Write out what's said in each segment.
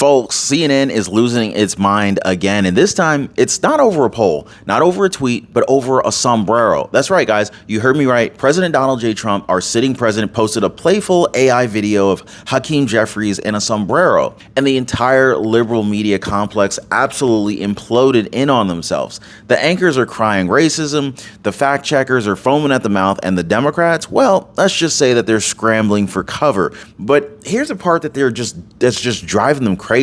Folks, CNN is losing its mind again, and this time it's not over a poll, not over a tweet, but over a sombrero. That's right, guys, you heard me right. President Donald J. Trump, our sitting president, posted a playful AI video of Hakeem Jeffries in a sombrero, and the entire liberal media complex absolutely imploded in on themselves. The anchors are crying racism, the fact checkers are foaming at the mouth, and the Democrats, well, let's just say that they're scrambling for cover. But here's the part that that's just driving them crazy.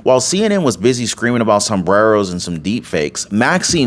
While CNN was busy screaming about sombreros and some deepfakes, Maxine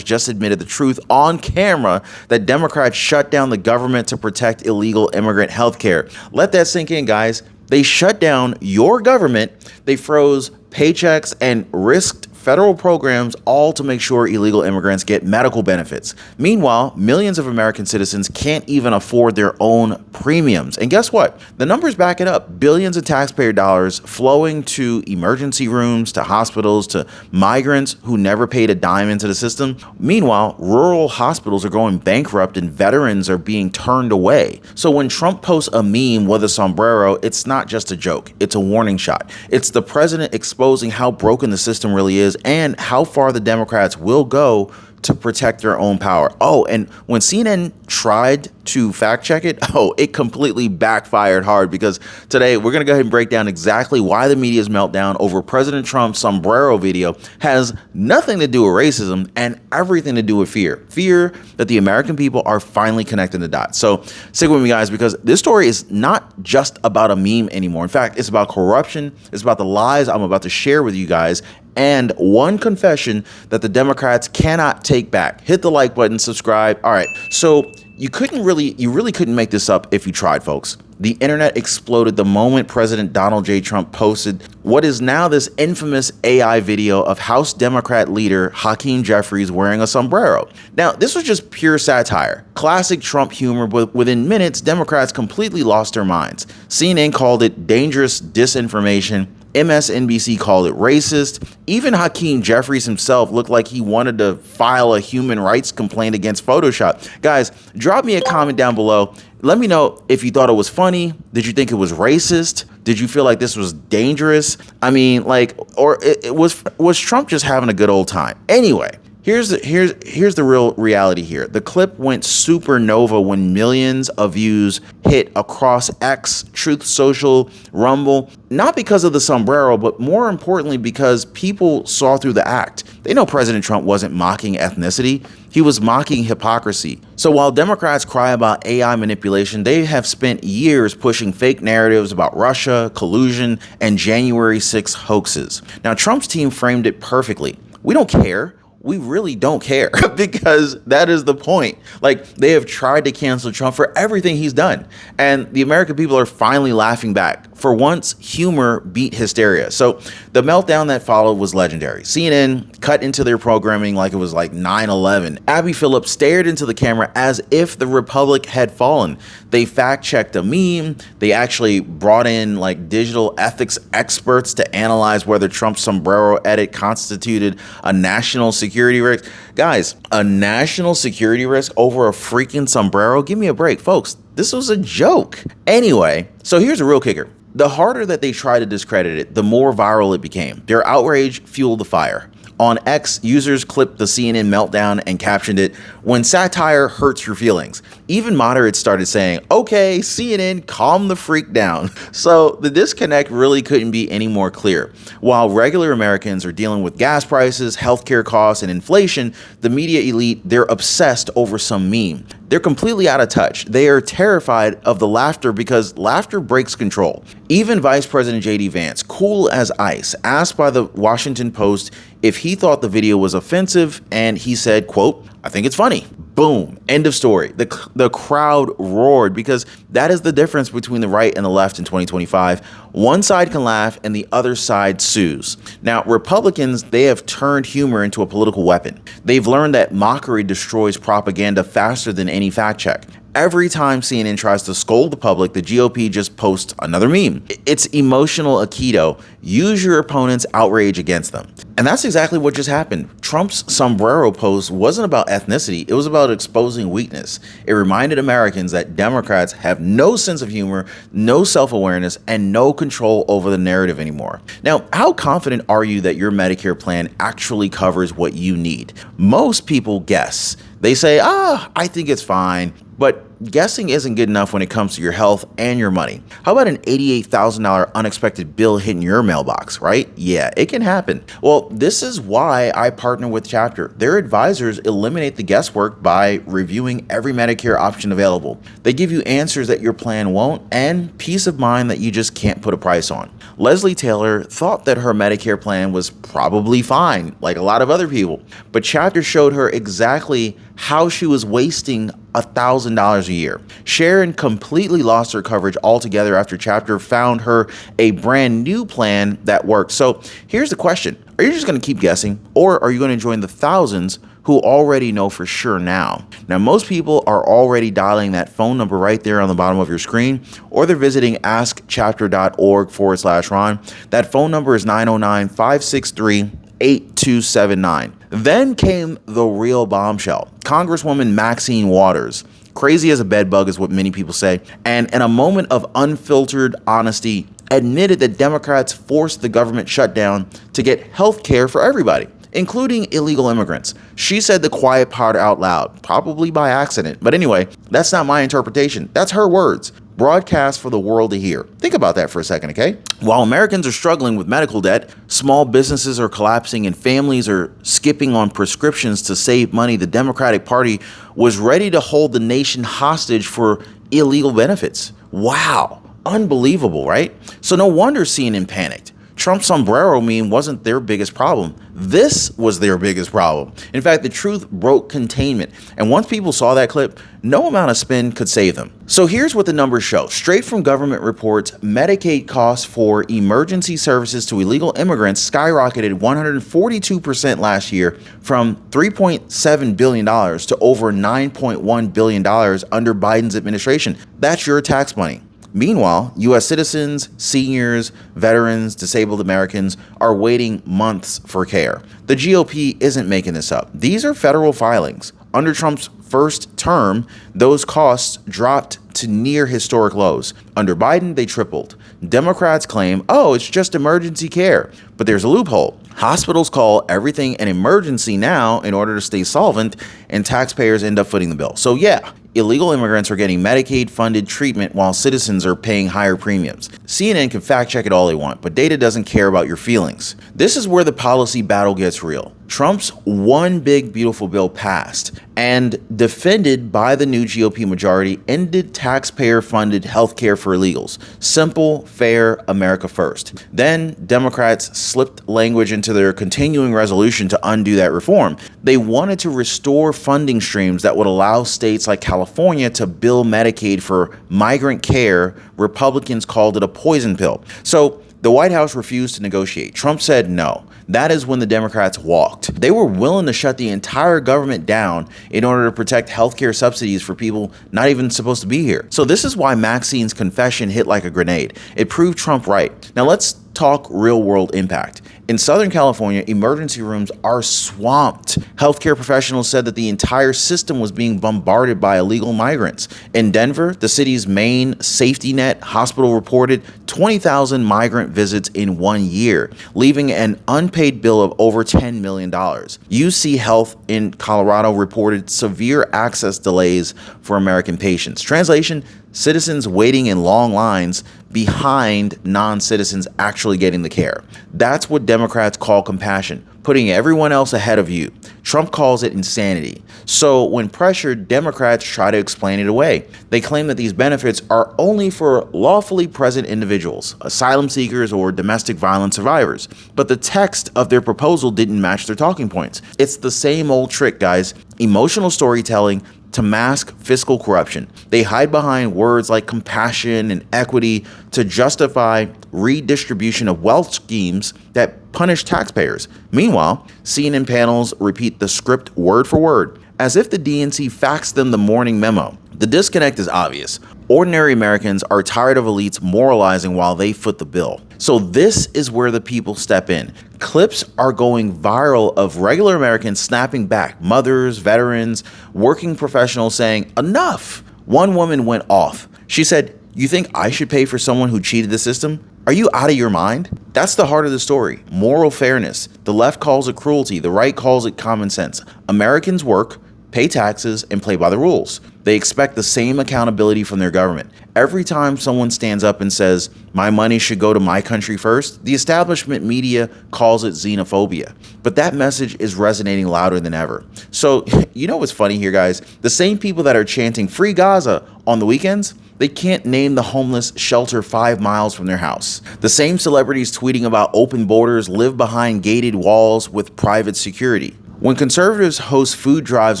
just admitted the truth on camera that Democrats shut down the government to protect illegal immigrant health care. Let that sink in, guys. They shut down your government. They froze paychecks and risked federal programs, all to make sure illegal immigrants get medical benefits. Meanwhile, millions of American citizens can't even afford their own premiums. And guess what? The numbers back it up. Billions of taxpayer dollars flowing to emergency rooms, to hospitals, to migrants who never paid a dime into the system. Meanwhile, rural hospitals are going bankrupt and veterans are being turned away. So when Trump posts a meme with a sombrero, it's not just a joke. It's a warning shot. It's the president exposing how broken the system really is and how far the Democrats will go to protect their own power. Oh, and when CNN tried to fact check it, it completely backfired hard, because today we're going to go ahead and break down exactly why the media's meltdown over President Trump's sombrero video has nothing to do with racism and everything to do with fear. Fear that the American people are finally connecting the dots. So stick with me, guys, because this story is not just about a meme anymore. In fact, it's about corruption. It's about the lies I'm about to share with you guys, and one confession that the Democrats cannot take back. Hit the like button, subscribe. All right, so you really couldn't make this up if you tried, folks. The internet exploded the moment President Donald J. Trump posted what is now this infamous AI video of House Democrat leader Hakeem Jeffries wearing a sombrero. Now, this was just pure satire, classic Trump humor, but within minutes, Democrats completely lost their minds. CNN called it dangerous disinformation. MSNBC called it racist. Even Hakeem Jeffries himself looked like he wanted to file a human rights complaint against Photoshop. Guys, drop me a comment down below. Let me know if you thought it was funny. Did you think it was racist? Did you feel like this was dangerous? I mean, was Trump just having a good old time? Anyway, here's the real reality here. The clip went supernova when millions of views hit across X, Truth Social, Rumble, not because of the sombrero, but more importantly because people saw through the act. They know President Trump wasn't mocking ethnicity. He was mocking hypocrisy. So while Democrats cry about AI manipulation, they have spent years pushing fake narratives about Russia, collusion, and January 6 hoaxes. Now, Trump's team framed it perfectly. We don't care. We really don't care, because that is the point. Like, they have tried to cancel Trump for everything he's done, and the American people are finally laughing back. For once, humor beat hysteria. So the meltdown that followed was legendary. CNN cut into their programming like it was like 9/11. Abby Phillips stared into the camera as if the Republic had fallen. They fact-checked a meme. They actually brought in like digital ethics experts to analyze whether Trump's sombrero edit constituted a national security risk. Guys, a national security risk over a freaking sombrero? Give me a break, folks. This was a joke. Anyway, so here's a real kicker. The harder that they try to discredit it, the more viral it became. Their outrage fueled the fire. On X, users clipped the CNN meltdown and captioned it, "When satire hurts your feelings." Even moderates started saying, "Okay, CNN, calm the freak down." So the disconnect really couldn't be any more clear. While regular Americans are dealing with gas prices, healthcare costs, and inflation, the media elite, they're obsessed over some meme. They're completely out of touch. They are terrified of the laughter because laughter breaks control. Even Vice President J.D. Vance, cool as ice, asked by the Washington Post if he thought the video was offensive, and he said, quote, "I think it's funny." Boom. End of story. The crowd roared, because that is the difference between the right and the left in 2025. One side can laugh and the other side sues. Now, Republicans, they have turned humor into a political weapon. They've learned that mockery destroys propaganda faster than any fact check. Every time CNN tries to scold the public, the GOP just posts another meme. It's emotional Aikido. Use your opponent's outrage against them. And that's exactly what just happened. Trump's Sombrero post wasn't about ethnicity. It was about exposing weakness. It reminded Americans that Democrats have no sense of humor, no self-awareness, and no control over the narrative anymore. Now, how confident are you that your Medicare plan actually covers what you need? Most people guess. They say, I think it's fine. But guessing isn't good enough when it comes to your health and your money. How about an $88,000 unexpected bill hitting your mailbox, right? Yeah, it can happen. Well, this is why I partner with Chapter. Their advisors eliminate the guesswork by reviewing every Medicare option available. They give you answers that your plan won't and peace of mind that you just can't put a price on. Leslie Taylor thought that her Medicare plan was probably fine, like a lot of other people, but Chapter showed her exactly how she was wasting $1,000 a year. Sharon completely lost her coverage altogether after Chapter found her a brand new plan that worked. So here's the question. Are you just going to keep guessing, or are you going to join the thousands who already know for sure now? Now, most people are already dialing that phone number right there on the bottom of your screen, or they're visiting askchapter.org/Ron. That phone number is 909-563-8279. Then came the real bombshell. Congresswoman Maxine Waters, crazy as a bedbug is what many people say, and in a moment of unfiltered honesty, admitted that Democrats forced the government shutdown to get health care for everybody, including illegal immigrants. She said the quiet part out loud, probably by accident. But anyway, that's not my interpretation. That's her words, broadcast for the world to hear. Think about that for a second, okay? While Americans are struggling with medical debt, small businesses are collapsing, and families are skipping on prescriptions to save money, the Democratic Party was ready to hold the nation hostage for illegal benefits. Wow. Unbelievable, right? So no wonder CNN panicked. Trump's sombrero meme wasn't their biggest problem. This was their biggest problem. In fact, the truth broke containment. And once people saw that clip, no amount of spin could save them. So here's what the numbers show. Straight from government reports, Medicaid costs for emergency services to illegal immigrants skyrocketed 142% last year, from $3.7 billion to over $9.1 billion under Biden's administration. That's your tax money. Meanwhile, U.S. citizens, seniors, veterans, disabled Americans are waiting months for care. The GOP isn't making this up. These are federal filings. Under Trump's first term, those costs dropped to near historic lows. Under Biden, they tripled. Democrats claim, it's just emergency care. But there's a loophole. Hospitals call everything an emergency now in order to stay solvent, and taxpayers end up footing the bill. So yeah, illegal immigrants are getting Medicaid-funded treatment while citizens are paying higher premiums. CNN can fact-check it all they want, but data doesn't care about your feelings. This is where the policy battle gets real. Trump's one big beautiful bill passed, and defended by the new GOP majority, ended taxpayer-funded health care for illegals. Simple, fair, America first. Then Democrats slipped language into their continuing resolution to undo that reform. They wanted to restore funding streams that would allow states like California to bill Medicaid for migrant care. Republicans called it a poison pill. So the White House refused to negotiate. Trump said no. That is when the Democrats walked. They were willing to shut the entire government down in order to protect healthcare subsidies for people not even supposed to be here. So this is why Maxine's confession hit like a grenade. It proved Trump right. Now let's talk real world impact. In Southern California, emergency rooms are swamped. Healthcare professionals said that the entire system was being bombarded by illegal migrants. In Denver, the city's main safety net hospital reported 20,000 migrant visits in 1 year, leaving an unpaid bill of over $10 million. UC Health in Colorado reported severe access delays for American patients. Translation: citizens waiting in long lines behind non-citizens actually getting the care. That's what Democrats call compassion, putting everyone else ahead of you. Trump calls it insanity. So when pressured, Democrats try to explain it away. They claim that these benefits are only for lawfully present individuals, asylum seekers, or domestic violence survivors. But the text of their proposal didn't match their talking points. It's the same old trick, guys. Emotional storytelling to mask fiscal corruption. They hide behind words like compassion and equity to justify redistribution of wealth schemes that punish taxpayers. Meanwhile, CNN panels repeat the script word for word, as if the DNC faxed them the morning memo. The disconnect is obvious. Ordinary Americans are tired of elites moralizing while they foot the bill. So this is where the people step in. Clips are going viral of regular Americans snapping back, mothers, veterans, working professionals saying, "Enough." One woman went off. She said, "You think I should pay for someone who cheated the system? Are you out of your mind?" That's the heart of the story. Moral fairness. The left calls it cruelty. The right calls it common sense. Americans work, pay taxes, and play by the rules. They expect the same accountability from their government. Every time someone stands up and says, "My money should go to my country first," the establishment media calls it xenophobia. But that message is resonating louder than ever. So, you know what's funny here, guys? The same people that are chanting "Free Gaza" on the weekends, they can't name the homeless shelter 5 miles from their house. The same celebrities tweeting about open borders live behind gated walls with private security. When conservatives host food drives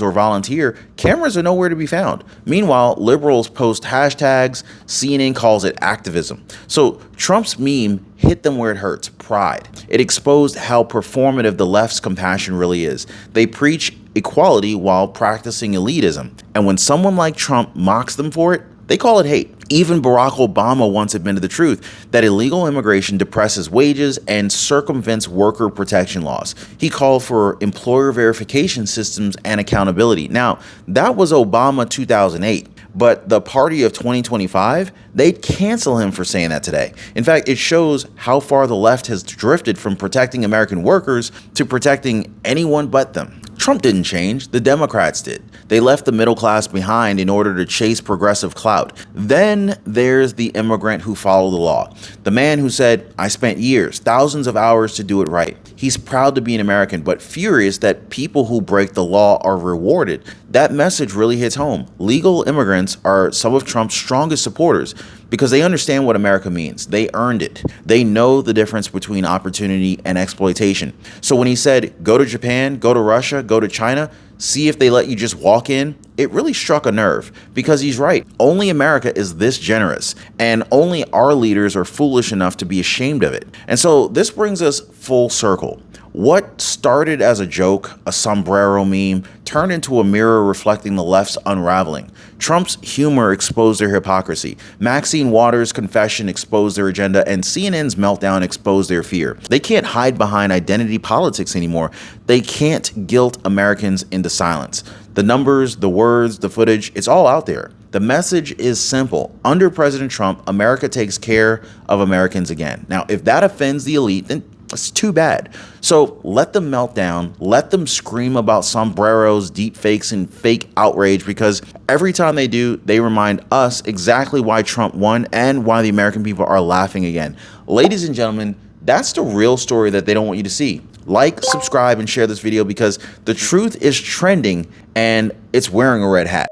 or volunteer, cameras are nowhere to be found. Meanwhile, liberals post hashtags, CNN calls it activism. So Trump's meme hit them where it hurts, pride. It exposed how performative the left's compassion really is. They preach equality while practicing elitism. And when someone like Trump mocks them for it, they call it hate. Even Barack Obama once admitted the truth that illegal immigration depresses wages and circumvents worker protection laws. He called for employer verification systems and accountability. Now, that was Obama 2008. But the party of 2025, they'd cancel him for saying that today. In fact, it shows how far the left has drifted from protecting American workers to protecting anyone but them. Trump didn't change, the Democrats did. They left the middle class behind in order to chase progressive clout. Then there's the immigrant who followed the law. The man who said, "I spent years, thousands of hours to do it right." He's proud to be an American, but furious that people who break the law are rewarded. That message really hits home. Legal immigrants are some of Trump's strongest supporters because they understand what America means. They earned it. They know the difference between opportunity and exploitation. So when he said, "Go to Japan, go to Russia, go to China, see if they let you just walk in," it really struck a nerve because he's right. Only America is this generous, and only our leaders are foolish enough to be ashamed of it. And so this brings us full circle. What started as a joke, a sombrero meme, turned into a mirror reflecting the left's unraveling. Trump's humor exposed their hypocrisy. Maxine Waters' confession exposed their agenda, and CNN's meltdown exposed their fear. They can't hide behind identity politics anymore. They can't guilt Americans into silence. The numbers, the words, the footage, it's all out there. The message is simple. Under President Trump, America takes care of Americans again. Now, if that offends the elite, then it's too bad. So let them melt down. Let them scream about sombreros, deepfakes, and fake outrage, because every time they do, they remind us exactly why Trump won and why the American people are laughing again. Ladies and gentlemen, that's the real story that they don't want you to see. Like, subscribe, and share this video because the truth is trending and it's wearing a red hat.